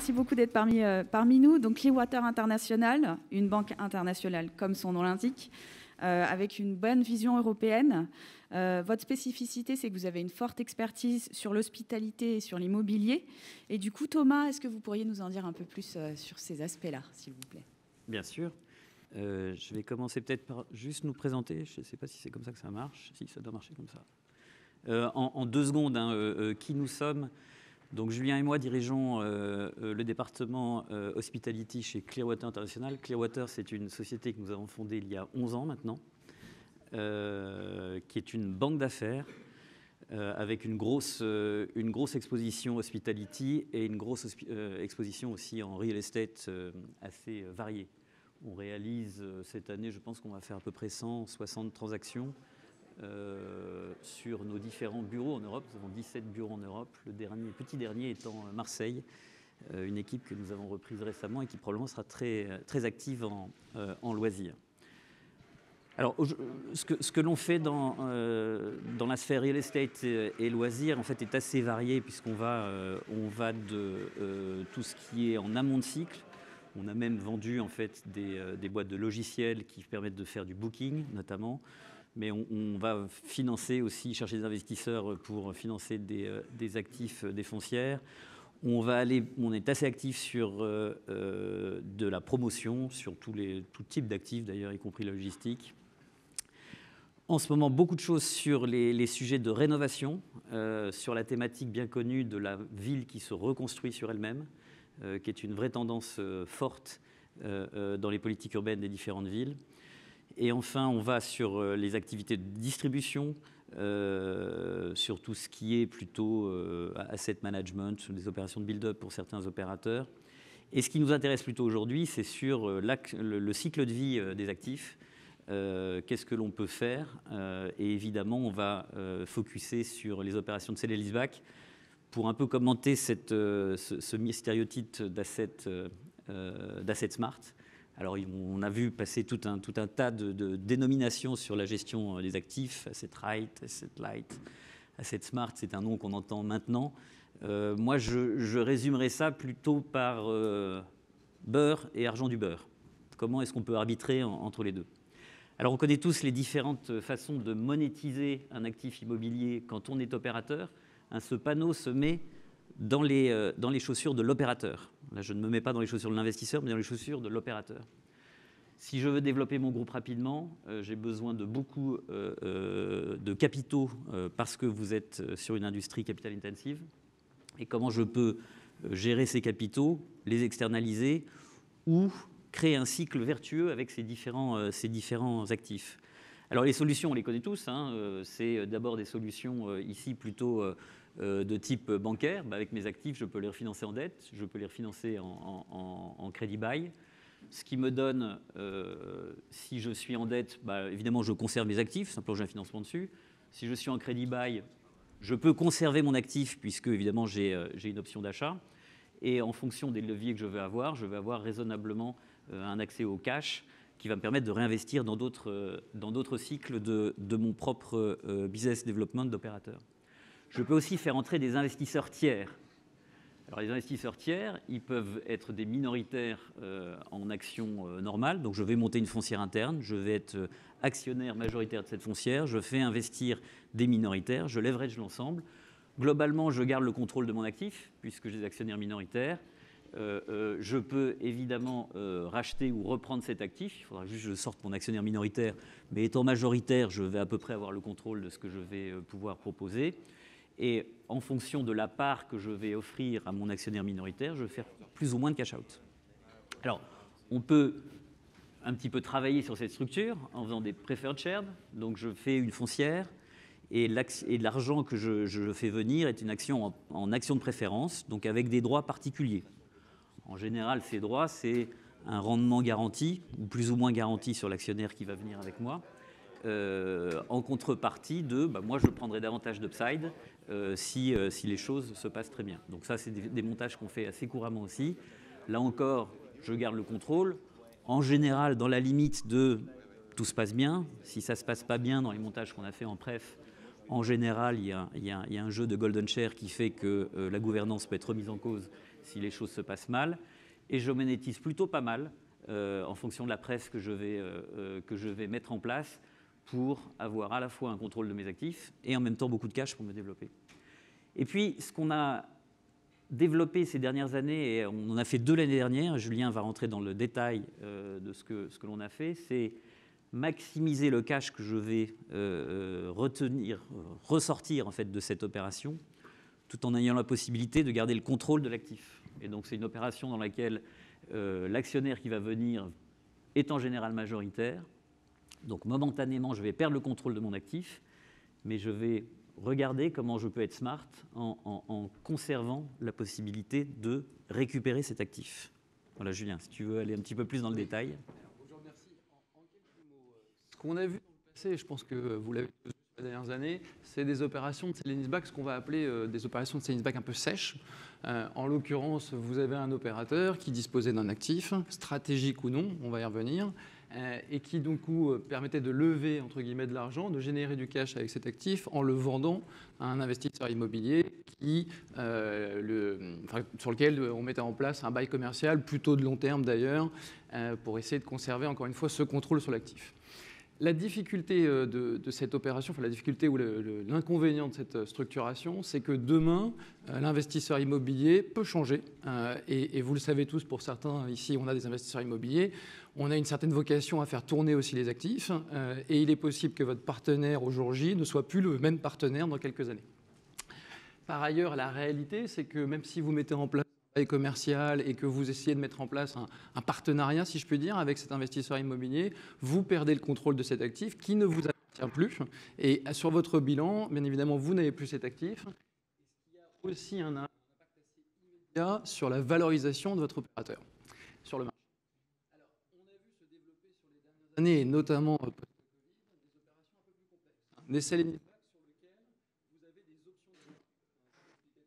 merci beaucoup d'être parmi nous. Donc Clearwater International, une banque internationale comme son nom l'indique, avec une bonne vision européenne. Votre spécificité, c'est que vous avez une forte expertise sur l'hospitalité et sur l'immobilier. Et du coup, Thomas, est-ce que vous pourriez nous en dire un peu plus sur ces aspects-là, s'il vous plaît? Bien sûr. Je vais commencer peut-être par juste nous présenter. Je ne sais pas si c'est comme ça que ça marche. Si, ça doit marcher comme ça. En 2 secondes, qui nous sommes. Donc Julien et moi dirigeons le département Hospitality chez Clearwater International. Clearwater, c'est une société que nous avons fondée il y a 11 ans maintenant, qui est une banque d'affaires avec une grosse exposition Hospitality et une grosse exposition aussi en real estate assez variée. On réalise cette année, je pense qu'on va faire à peu près 160 transactions sur nos différents bureaux en Europe. Nous avons 17 bureaux en Europe, le petit dernier étant Marseille, une équipe que nous avons reprise récemment et qui probablement sera très, très active en loisirs. Alors, ce que l'on fait dans la sphère real estate et loisirs, en fait, est assez varié puisqu'on va de tout ce qui est en amont de cycle. On a même vendu en fait des boîtes de logiciels qui permettent de faire du booking notamment. Mais on va financer aussi, chercher des investisseurs pour financer des actifs, des foncières. On est assez actif sur de la promotion, sur tout type d'actifs d'ailleurs, y compris la logistique. En ce moment, beaucoup de choses sur les sujets de rénovation, sur la thématique bien connue de la ville qui se reconstruit sur elle-même, qui est une vraie tendance forte dans les politiques urbaines des différentes villes. Et enfin, on va sur les activités de distribution, sur tout ce qui est plutôt asset management, sur des opérations de build-up pour certains opérateurs. Et ce qui nous intéresse plutôt aujourd'hui, c'est sur le cycle de vie des actifs. Qu'est-ce que l'on peut faire et évidemment, on va focuser sur les opérations de sell and leaseback pour un peu commenter ce stéréotype d'asset smart. Alors, on a vu passer tout un tas de dénominations sur la gestion des actifs, asset right, asset light, asset smart, c'est un nom qu'on entend maintenant. Moi, je résumerais ça plutôt par beurre et argent du beurre. Comment est-ce qu'on peut arbitrer entre les deux? Alors, on connaît tous les différentes façons de monétiser un actif immobilier quand on est opérateur. Ce panneau se met dans les chaussures de l'opérateur. Là, je ne me mets pas dans les chaussures de l'investisseur, mais dans les chaussures de l'opérateur. Si je veux développer mon groupe rapidement, j'ai besoin de beaucoup de capitaux parce que vous êtes sur une industrie capital intensive. Et comment je peux gérer ces capitaux, les externaliser ou créer un cycle vertueux avec ces différents actifs. Alors les solutions, on les connaît tous. C'est d'abord des solutions ici plutôt de type bancaire. Avec mes actifs, je peux les refinancer en dette, je peux les refinancer en crédit bail. Ce qui me donne, si je suis en dette, évidemment je conserve mes actifs, simplement j'ai un financement dessus. Si je suis en crédit bail, je peux conserver mon actif puisque évidemment j'ai une option d'achat. Et en fonction des leviers que je vais avoir raisonnablement un accès au cash qui va me permettre de réinvestir dans d'autres cycles de mon propre business development d'opérateur. Je peux aussi faire entrer des investisseurs tiers. Alors les investisseurs tiers, ils peuvent être des minoritaires en action normale. Donc je vais monter une foncière interne, je vais être actionnaire majoritaire de cette foncière, je fais investir des minoritaires, je leverage l'ensemble. Globalement, je garde le contrôle de mon actif puisque j'ai des actionnaires minoritaires. Je peux évidemment racheter ou reprendre cet actif. Il faudra juste que je sorte mon actionnaire minoritaire, mais étant majoritaire, je vais à peu près avoir le contrôle de ce que je vais pouvoir proposer. Et en fonction de la part que je vais offrir à mon actionnaire minoritaire, je vais faire plus ou moins de cash out. Alors, on peut un petit peu travailler sur cette structure en faisant des preferred shares. Donc, je fais une foncière et l'argent que je fais venir est une action en action de préférence, donc avec des droits particuliers. En général, ces droits, c'est un rendement garanti, ou plus ou moins garanti sur l'actionnaire qui va venir avec moi, en contrepartie de, moi je prendrai davantage d'upside si les choses se passent très bien. Donc ça, c'est des montages qu'on fait assez couramment aussi. Là encore, je garde le contrôle. En général, dans la limite de tout se passe bien. Si ça ne se passe pas bien dans les montages qu'on a fait en préf, en général, il y a un jeu de golden share qui fait que la gouvernance peut être remise en cause si les choses se passent mal, et je monétise plutôt pas mal en fonction de la presse que je vais mettre en place pour avoir à la fois un contrôle de mes actifs et en même temps beaucoup de cash pour me développer. Et puis, ce qu'on a développé ces dernières années, et on en a fait 2 l'année dernière, Julien va rentrer dans le détail de ce que l'on a fait, c'est maximiser le cash que je vais ressortir en fait, de cette opération, tout en ayant la possibilité de garder le contrôle de l'actif. Et donc, c'est une opération dans laquelle l'actionnaire qui va venir est en général majoritaire. Donc, momentanément, je vais perdre le contrôle de mon actif, mais je vais regarder comment je peux être smart en conservant la possibilité de récupérer cet actif. Voilà, Julien, si tu veux aller un petit peu plus dans le détail. Alors, je vous remercie. En quelques mots, ce qu'on a vu dans le passé, je pense que vous l'avez vu ces dernières années, c'est des opérations de sale-leaseback, ce qu'on va appeler des opérations de sale-leaseback un peu sèches. En l'occurrence, vous avez un opérateur qui disposait d'un actif, stratégique ou non, on va y revenir, et qui du coup permettait de lever entre guillemets de l'argent, de générer du cash avec cet actif en le vendant à un investisseur immobilier sur lequel on mettait en place un bail commercial plutôt de long terme d'ailleurs pour essayer de conserver encore une fois ce contrôle sur l'actif. La difficulté de cette opération, enfin la difficulté ou l'inconvénient de cette structuration, c'est que demain, l'investisseur immobilier peut changer. Et vous le savez tous, pour certains, ici, on a des investisseurs immobiliers. On a une certaine vocation à faire tourner aussi les actifs. Et il est possible que votre partenaire au jour J ne soit plus le même partenaire dans quelques années. Par ailleurs, la réalité, c'est que même si vous mettez en place commercial et que vous essayez de mettre en place un partenariat, si je puis dire, avec cet investisseur immobilier, vous perdez le contrôle de cet actif qui ne vous appartient plus. Et sur votre bilan, bien évidemment, vous n'avez plus cet actif. Il y a aussi un impact assez immédiat sur la valorisation de votre opérateur sur le marché. Alors, on a vu se développer sur les dernières années, et notamment post-Covid, des opérations un peu plus complexes. Des sale-leaseback sur lesquels vous avez des options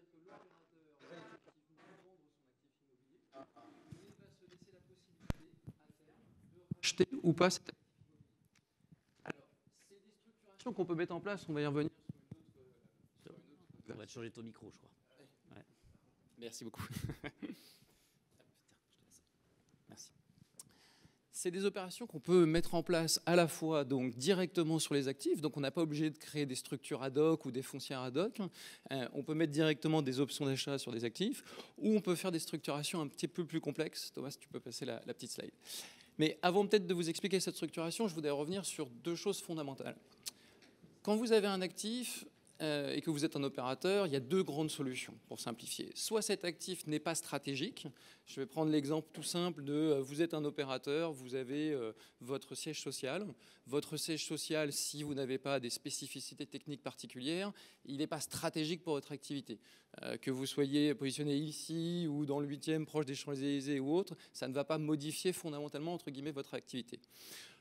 de vente. C'est-à-dire que l'opérateur acheter ou pas cet actif immobilier. Alors, c'est des structurations qu'on peut mettre en place, on va y revenir sur une autre. On va te changer ton micro, je crois. Ouais. Merci beaucoup. Merci. C'est des opérations qu'on peut mettre en place à la fois donc, directement sur les actifs, donc on n'a pas obligé de créer des structures ad hoc ou des foncières ad hoc. On peut mettre directement des options d'achat sur des actifs, ou on peut faire des structurations un petit peu plus complexes. Thomas, tu peux passer la petite slide. Mais avant peut-être de vous expliquer cette structuration, je voudrais revenir sur 2 choses fondamentales. Quand vous avez un actif et que vous êtes un opérateur, il y a 2 grandes solutions pour simplifier. Soit cet actif n'est pas stratégique. Je vais prendre l'exemple tout simple de vous êtes un opérateur, vous avez votre siège social. Votre siège social, si vous n'avez pas des spécificités techniques particulières, il n'est pas stratégique pour votre activité. Que vous soyez positionné ici ou dans le 8e, proche des Champs-Élysées ou autre, ça ne va pas modifier fondamentalement, entre guillemets, votre activité.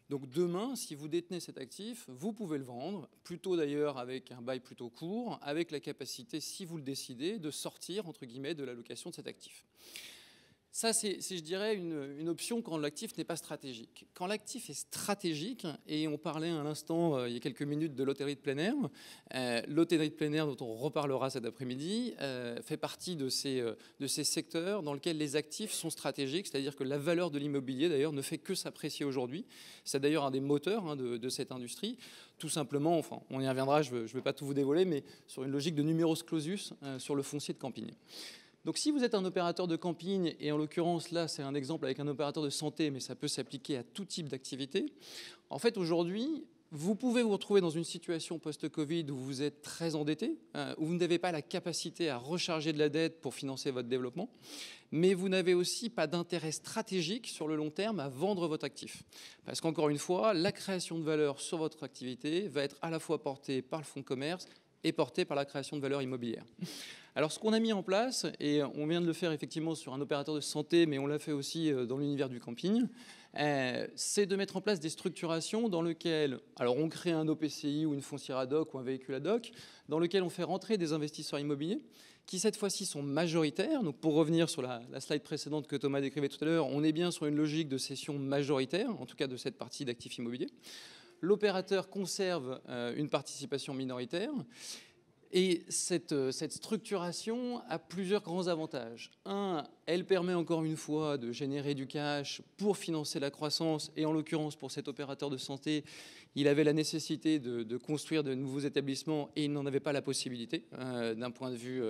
Donc demain, si vous détenez cet actif, vous pouvez le vendre, plutôt d'ailleurs avec un bail plutôt court, avec la capacité, si vous le décidez, de sortir, entre guillemets, de la location de cet actif. Ça, c'est, je dirais, une option quand l'actif n'est pas stratégique. Quand l'actif est stratégique, et on parlait à l'instant, il y a quelques minutes, de l'hôtellerie de plein air, l'hôtellerie de plein air, dont on reparlera cet après-midi, fait partie de ces secteurs dans lesquels les actifs sont stratégiques, c'est-à-dire que la valeur de l'immobilier, d'ailleurs, ne fait que s'apprécier aujourd'hui. C'est d'ailleurs un des moteurs de cette industrie. Tout simplement, enfin, on y reviendra, je ne vais pas tout vous dévoiler, mais sur une logique de numerus clausus sur le foncier de camping. Donc si vous êtes un opérateur de camping, et en l'occurrence là c'est un exemple avec un opérateur de santé, mais ça peut s'appliquer à tout type d'activité, en fait aujourd'hui vous pouvez vous retrouver dans une situation post-Covid où vous êtes très endetté, où vous n'avez pas la capacité à recharger de la dette pour financer votre développement, mais vous n'avez aussi pas d'intérêt stratégique sur le long terme à vendre votre actif. Parce qu'encore une fois, la création de valeur sur votre activité va être à la fois portée par le fonds de commerce et portée par la création de valeur immobilière. Alors ce qu'on a mis en place, et on vient de le faire effectivement sur un opérateur de santé, mais on l'a fait aussi dans l'univers du camping, c'est de mettre en place des structurations dans lesquelles, alors on crée un OPCI ou une foncière ad hoc ou un véhicule ad hoc, dans lequel on fait rentrer des investisseurs immobiliers qui cette fois-ci sont majoritaires. Donc pour revenir sur la slide précédente que Thomas décrivait tout à l'heure, on est bien sur une logique de cession majoritaire, en tout cas de cette partie d'actifs immobiliers. L'opérateur conserve une participation minoritaire. Et cette structuration a plusieurs grands avantages. Un, elle permet encore une fois de générer du cash pour financer la croissance. Et en l'occurrence, pour cet opérateur de santé, il avait la nécessité de construire de nouveaux établissements et il n'en avait pas la possibilité d'un point de vue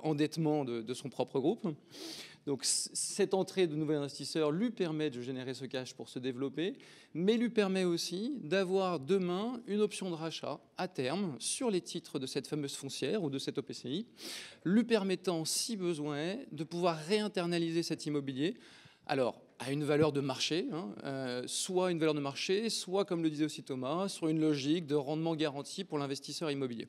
endettement de son propre groupe. Donc cette entrée de nouveaux investisseurs lui permet de générer ce cash pour se développer, mais lui permet aussi d'avoir demain une option de rachat à terme sur les titres de cette fameuse foncière ou de cette OPCI, lui permettant, si besoin, de pouvoir réinternaliser cet immobilier. Alors, à une valeur de marché, soit une valeur de marché, soit, comme le disait aussi Thomas, sur une logique de rendement garanti pour l'investisseur immobilier.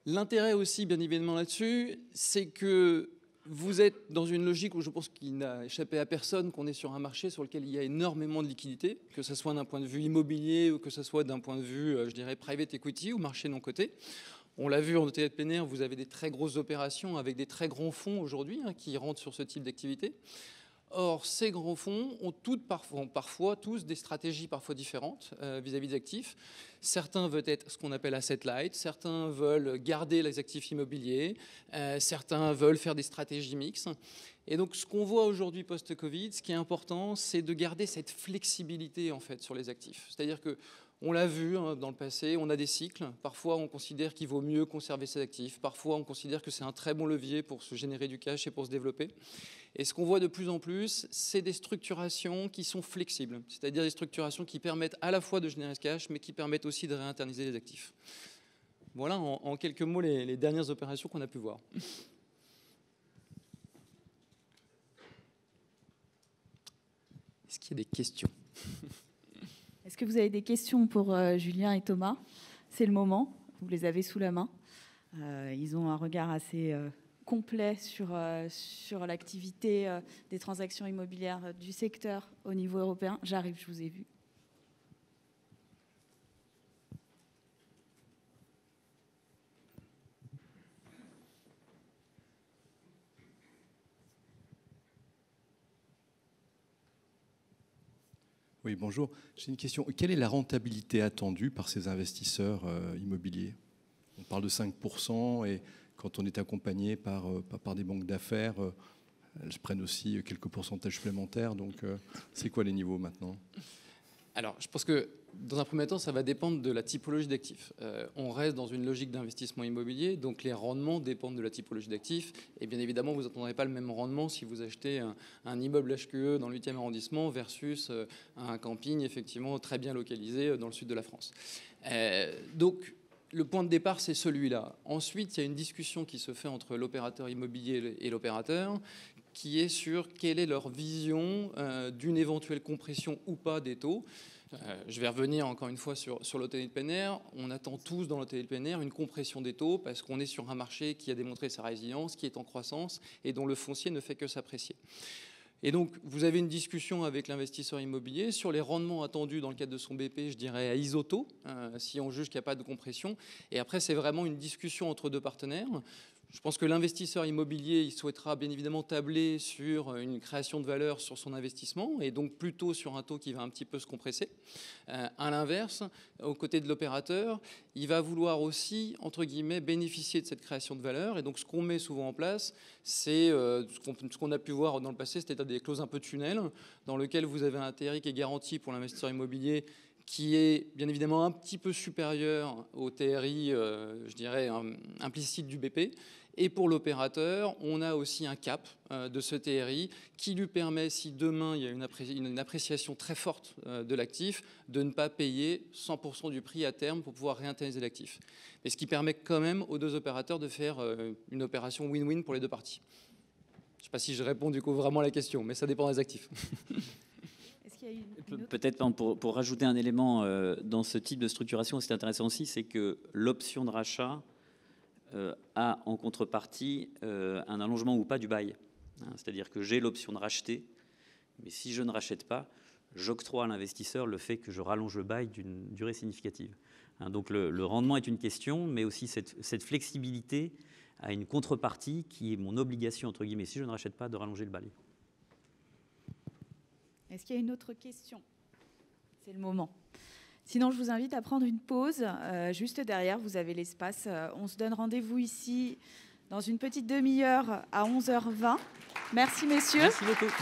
L'intérêt aussi, bien évidemment, là-dessus, c'est que vous êtes dans une logique où je pense qu'il n'a échappé à personne qu'on est sur un marché sur lequel il y a énormément de liquidités, que ce soit d'un point de vue immobilier ou que ce soit d'un point de vue, je dirais, private equity ou marché non coté. On l'a vu en ETF plein air, vous avez des très grosses opérations avec des très grands fonds aujourd'hui qui rentrent sur ce type d'activité. Or, ces grands fonds ont parfois tous des stratégies parfois différentes vis-à-vis des actifs. Certains veulent être ce qu'on appelle asset light, certains veulent garder les actifs immobiliers, certains veulent faire des stratégies mixtes. Et donc, ce qu'on voit aujourd'hui post-Covid, ce qui est important, c'est de garder cette flexibilité en fait sur les actifs. C'est-à-dire que on l'a vu dans le passé, on a des cycles. Parfois, on considère qu'il vaut mieux conserver ses actifs. Parfois, on considère que c'est un très bon levier pour se générer du cash et pour se développer. Et ce qu'on voit de plus en plus, c'est des structurations qui sont flexibles. C'est-à-dire des structurations qui permettent à la fois de générer ce cash, mais qui permettent aussi de réinterniser les actifs. Voilà en quelques mots les dernières opérations qu'on a pu voir. Est-ce qu'il y a des questions ? Est-ce que vous avez des questions pour Julien et Thomas ? C'est le moment, vous les avez sous la main. Ils ont un regard assez complet sur l'activité des transactions immobilières du secteur au niveau européen. J'arrive, je vous ai vu. Oui, bonjour. J'ai une question. Quelle est la rentabilité attendue par ces investisseurs immobiliers ? On parle de 5% et quand on est accompagné par des banques d'affaires, elles prennent aussi quelques pourcentages supplémentaires. Donc, c'est quoi les niveaux maintenant ? Alors, je pense que dans un premier temps, ça va dépendre de la typologie d'actifs. On reste dans une logique d'investissement immobilier, donc les rendements dépendent de la typologie d'actifs. Et bien évidemment, vous n'entendrez pas le même rendement si vous achetez un immeuble HQE dans le 8e arrondissement versus un camping effectivement très bien localisé dans le sud de la France. Donc, le point de départ, c'est celui-là. Ensuite, il y a une discussion qui se fait entre l'opérateur immobilier et l'opérateur, qui est sur quelle est leur vision d'une éventuelle compression ou pas des taux. Je vais revenir encore une fois sur l'hôtellerie de plein air. On attend tous dans l'hôtellerie de plein air une compression des taux parce qu'on est sur un marché qui a démontré sa résilience, qui est en croissance et dont le foncier ne fait que s'apprécier. Et donc, vous avez une discussion avec l'investisseur immobilier sur les rendements attendus dans le cadre de son BP, je dirais à isoto, si on juge qu'il n'y a pas de compression. Et après, c'est vraiment une discussion entre deux partenaires. Je pense que l'investisseur immobilier, il souhaitera bien évidemment tabler sur une création de valeur sur son investissement et donc plutôt sur un taux qui va un petit peu se compresser. À l'inverse, aux côtés de l'opérateur, il va vouloir aussi, entre guillemets, bénéficier de cette création de valeur. Et donc, ce qu'on met souvent en place, c'est ce qu'on a pu voir dans le passé, c'est-à-dire des clauses un peu tunnel, dans lesquelles vous avez un TRI qui est garanti pour l'investisseur immobilier, qui est bien évidemment un petit peu supérieur au TRI, je dirais, implicite du BP. Et pour l'opérateur, on a aussi un cap de ce TRI qui lui permet, si demain il y a une appréciation très forte de l'actif, de ne pas payer 100% du prix à terme pour pouvoir réinternaliser l'actif. Mais ce qui permet quand même aux deux opérateurs de faire une opération win-win pour les deux parties. Je ne sais pas si je réponds du coup vraiment à la question, mais ça dépend des actifs. Peut-être pour rajouter un élément dans ce type de structuration, c'est intéressant aussi, c'est que l'option de rachat a en contrepartie un allongement ou pas du bail. C'est-à-dire que j'ai l'option de racheter, mais si je ne rachète pas, j'octroie à l'investisseur le fait que je rallonge le bail d'une durée significative. Donc le rendement est une question, mais aussi cette flexibilité a une contrepartie qui est mon obligation, entre guillemets, si je ne rachète pas, de rallonger le bail. Est-ce qu'il y a une autre question ? C'est le moment. Sinon, je vous invite à prendre une pause. Juste derrière, vous avez l'espace. On se donne rendez-vous ici dans une petite demi-heure à 11h20. Merci, messieurs. Merci beaucoup.